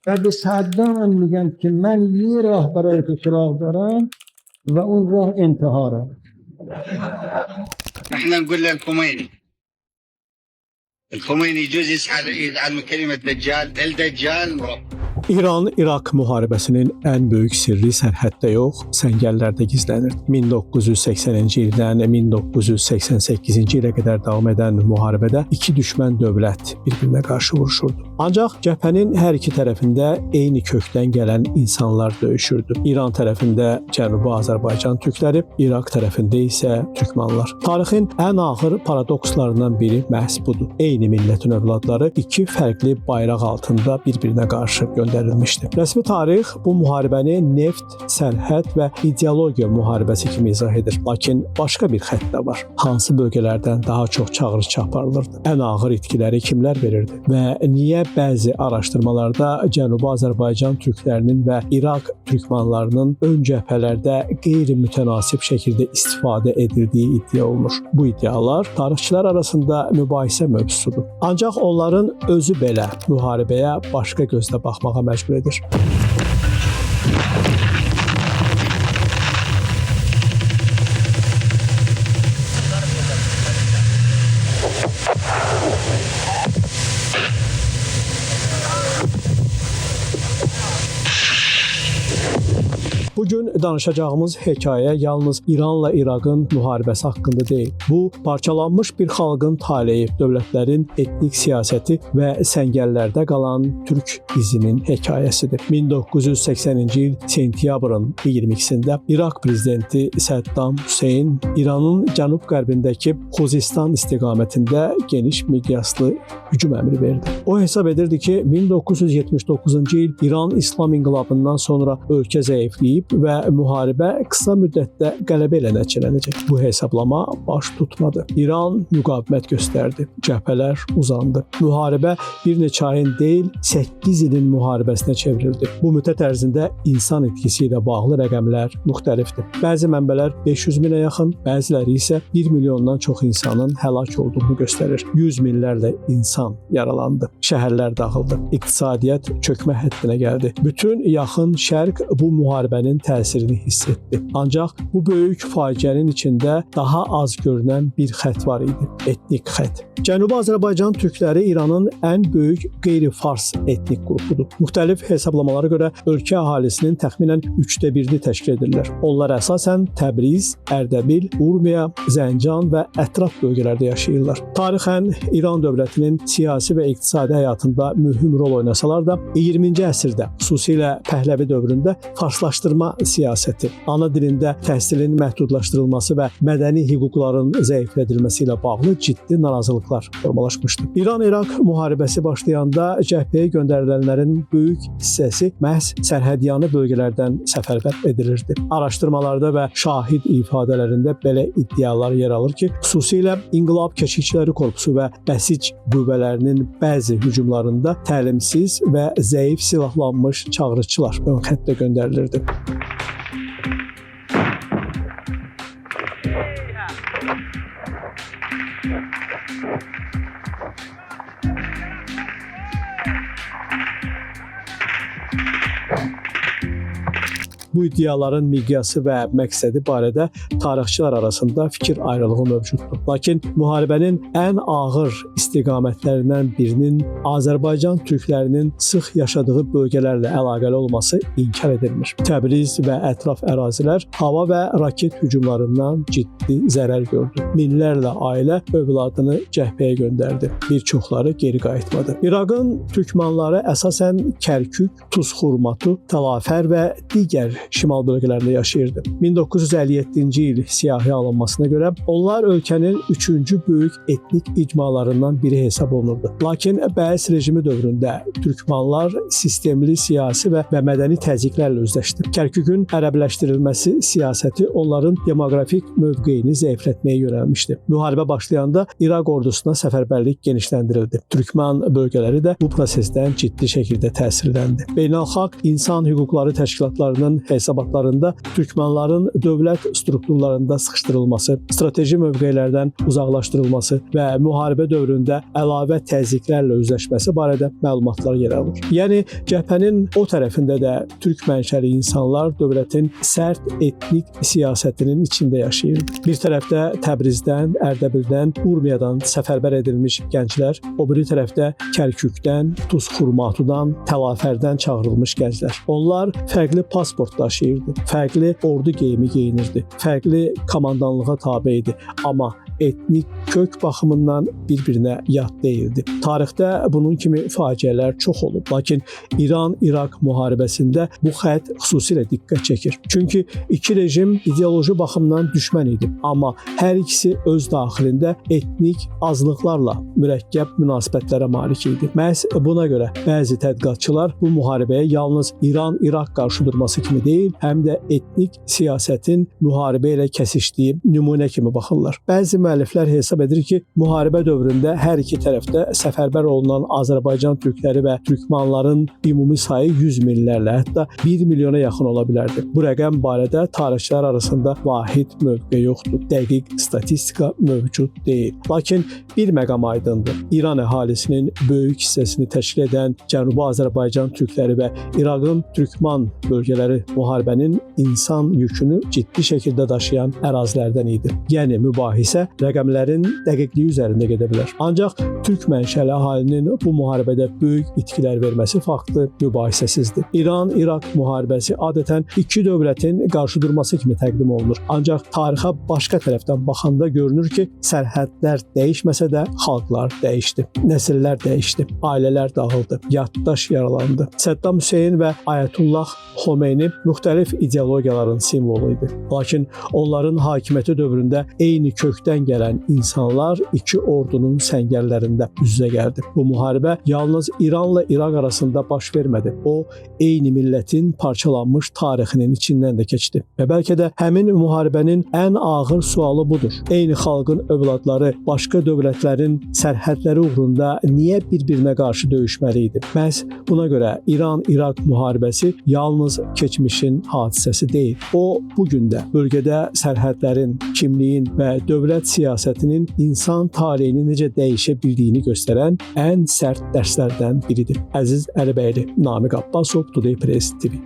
و به صدام میگن که من یه راه برای تو سراغ دارم و اون راه انتحاره. احنا نقول للخميني الخميني يجوز يزعل من كلمة دجال، الدجال مربى. İran-İraq müharibəsinin ən böyük sirri sərhəddə yox, səngərlərdə gizlənir. 1980-ci ildən 1988-ci ilə qədər davam edən müharibədə iki düşmən dövlət bir-birinə qarşı vuruşurdu. Ancaq cəbhənin hər iki tərəfində eyni kökdən gələn insanlar döyüşürdü. İran tərəfində Cənubi Azərbaycan türkləri, İraq tərəfində isə türkmanlar. Tarixin ən ağır paradokslarından biri məhz budur. Eyni millətin övladları iki fərqli bayraq altında bir-birinə qarşı göndərilmişdi. Rəsmi tarix bu müharibəni neft, sərhəd və ideologiya müharibəsi kimi izah edir. Lakin başqa bir xətt də var. Hansı bölgələrdən daha çox çağırış aparılırdı? Ən ağır itkiləri kimlər verirdi? Və niyə bəzi araşdırmalarda Cənubi Azərbaycan türklərinin və İraq türkmanlarının ön cəbhələrdə qeyri-mütənasib şəkildə istifadə edildiyi iddia olunur? Bu iddialar tarixçilər arasında mübahisə mövzusudur. Ancaq onların özü belə müharibəyə başqa gözlə baxmağa məcbur edir. Bugün danışacağımız hekayə yalnız İranla İraqın müharibəsi haqqında deyil. Bu, parçalanmış bir xalqın taleyi, dövlətlərin etnik siyasəti və səngərlərdə qalan türk izinin hekayəsidir. 1980-ci il sentyabrın 22-sində İraq prezidenti Səddam Hüseyn İranın cənub-qərbindəki Xuzistan istiqamətində geniş miqyaslı hücum əmri verdi. O hesab edirdi ki, 1979-cu il İran İslam inqilabından sonra ölkə zəifləyib və müharibə qısa müddətdə qələbə ilə nəticələnəcək. Bu hesablama baş tutmadı. İran müqavimət göstərdi. Cəbhələr uzandı. Müharibə bir neçə ayın deyil, 8 ilin müharibəsinə çevrildi. Bu müddət ərzində insan itkisi ilə bağlı rəqəmlər müxtəlifdir. Bəzi mənbələr 500 minə yaxın, bəziləri isə 1 milyondan çox insanın həlak olduğunu göstərir. 100 minlərlə insan yaralandı. Şəhərlər dağıldı. İqtisadiyyat çökmə həddinə gəldi. Bütün yaxın şərq bu müharibənin təsirini hiss etdi. Ancaq bu böyük faciənin içində daha az görünən bir xətt var idi. Etnik xətt. Cənubi Azərbaycan türkləri İranın ən böyük qeyri-fars etnik qrupudur. Müxtəlif hesablamalara görə ölkə əhalisinin təxminən 1/3-ni təşkil edirlər. Onlar əsasən Təbriz, Ərdəbil, Urmiya, Zəncan və ətraf bölgələrdə yaşayırlar. Tarixən İran dövlətinin siyasi və iqtisadi həyatında mühüm rol oynasalar da 20-ci əsrdə, xüsusilə Pəhləvi dövründə farslaşdırma siyasəti, ana dilində təhsilin məhdudlaşdırılması və mədəni hüquqların zəiflədilməsi ilə bağlı ciddi narazılıqlar formalaşmışdı. İran-İraq müharibəsi başlayanda cəbhəyə göndərilənlərin böyük hissəsi məhz sərhədyanı bölgələrdən səfərbər edilirdi. Araşdırmalarda və şahid ifadələrində belə iddialar yer alır ki, xüsusilə İnqilab Keşikçiləri Korpusu və bəsic qüvvələrinin bəzi hücumlarında təlimsiz və zəif silahlanmış çağrıçılar ön xəttə göndərilirdi. Bu iddiaların miqyası və məqsədi barədə tarixçilər arasında fikir ayrılığı mövcuddur. Lakin müharibənin ən ağır istiqamətlərindən birinin Azərbaycan türklərinin sıx yaşadığı bölgələrlə əlaqəli olması inkar edilmir. Təbriz və ətraf ərazilər hava və raket hücumlarından ciddi zərər gördü. Minlərlə ailə övladını cəbhəyə göndərdi. Bir çoxları geri qayıtmadı. İraqın türkmanları əsasən Kərkük, Tuzxurmatu, Talafər və digər şimal bölgələrində yaşayırdı. 1957-ci il siyahıya alınmasına görə onlar ölkənin 3-cü böyük etnik icmalarından biri hesab olunurdu. Lakin Bəs rejimi dövründə türkmanlar sistemli siyasi və mədəni təzyiqlərlə üzləşdi. Kərkükün ərəbləşdirilməsi siyasəti onların demoqrafik mövqeyini zəiflətməyə yönəlmişdi. Müharibə başlayanda İraq ordusuna səfərbərlik genişləndirildi. Türkman bölgələri də bu prosesdən ciddi şəkildə təsirləndi. Beynəlxalq insan hüquqları təşkilatlarının hesabatlarında Türkmenlərin dövlət strukturlarında sıxışdırılması, strateji mövqelərdən uzaqlaşdırılması və müharibə dövründə əlavə təzyiqlərlə üzləşməsi barədə məlumatlar yer alır. Yəni cəbhənin o tərəfində də türk mənşəli insanlar dövlətin sərt etnik siyasətinin içində yaşayırdı. Bir tərəfdə Təbrizdən, Ərdəbildən, Urmiyadan səfərbər edilmiş gənclər, o biri tərəfdə Kərkükdən, Tuzxurmatudan, Təlafərdən çağırılmış gənclər. Onlar fərqli pasport daşıyırdı, fərqli ordu geyimi geyinirdi, fərqli komandanlığa tabe idi, amma etnik kök baxımından bir-birinə yad deyildi. Tarixdə bunun kimi faciələr çox olub, lakin İran-İraq müharibəsində bu xətt xüsusilə diqqət çəkir. Çünki iki rejim ideoloji baxımdan düşmən idi, amma hər ikisi öz daxilində etnik azlıqlarla mürəkkəb münasibətlərə malik idi. Məhz buna görə bəzi tədqiqatçılar bu müharibəyə yalnız İran-İraq qarşıdurması kimi deyil, həm də etnik siyasətin müharibə ilə kəsişdiyi nümunə kimi baxırlar. Bəzi müəlliflər hesab edir ki, müharibə dövründə hər iki tərəfdə səfərbər olunan Azərbaycan türkləri və türkmanların ümumi sayı 100 minlərlə, hətta 1 milyona yaxın ola bilərdi. Bu rəqəm barədə tarixçilər arasında vahid mövqe yoxdur, dəqiq statistika mövcud deyil. Lakin bir məqam aydındır. İran əhalisinin böyük hissəsini təşkil edən Cənubi Azərbaycan türkləri və İraqın türkman bölgələri müharibənin insan yükünü ciddi şəkildə daşıyan ərazilərdən idi. Yəni mübahisə rəqəmlərin dəqiqliyi üzərində gedə bilər. Ancaq türk mənşəli əhalinin bu müharibədə böyük itkilər verməsi faktı mübahisəsizdir. İran-İraq müharibəsi adətən iki dövlətin qarşıdurması kimi təqdim olunur. Ancaq tarixə başqa tərəfdən baxanda görünür ki, sərhədlər dəyişməsə də xalqlar dəyişdi. Nəsillər dəyişdi, ailələr dağıldı, yaddaş yaralandı. Səddam Hüseyn və Ayətullah Xomeyni müxtəlif ideologiyaların simvolu idi. Lakin onların hakimiyyəti dövründə eyni kökdən gələn insanlar iki ordunun səngərlərində üz-üzə gəldi. Bu müharibə yalnız İranla İraq arasında baş vermədi. O, eyni millətin parçalanmış tarixinin içindən də keçdi. Və bəlkə də həmin müharibənin ən ağır sualı budur. Eyni xalqın övladları başqa dövlətlərin sərhədləri uğrunda niyə bir-birinə qarşı döyüşməli idi? Məhz buna görə İran-İraq müharibəsi yalnız keçmişin hadisəsi deyil. O, bugün də bölgədə sərhədlərin, kimliyin və dövlət siyasətinin insan taleyini necə dəyişə bildiyini göstərən ən sərt dərslərdən biridir. Əziz Əlibəyli, Namiq Abbasov, Today Press TV.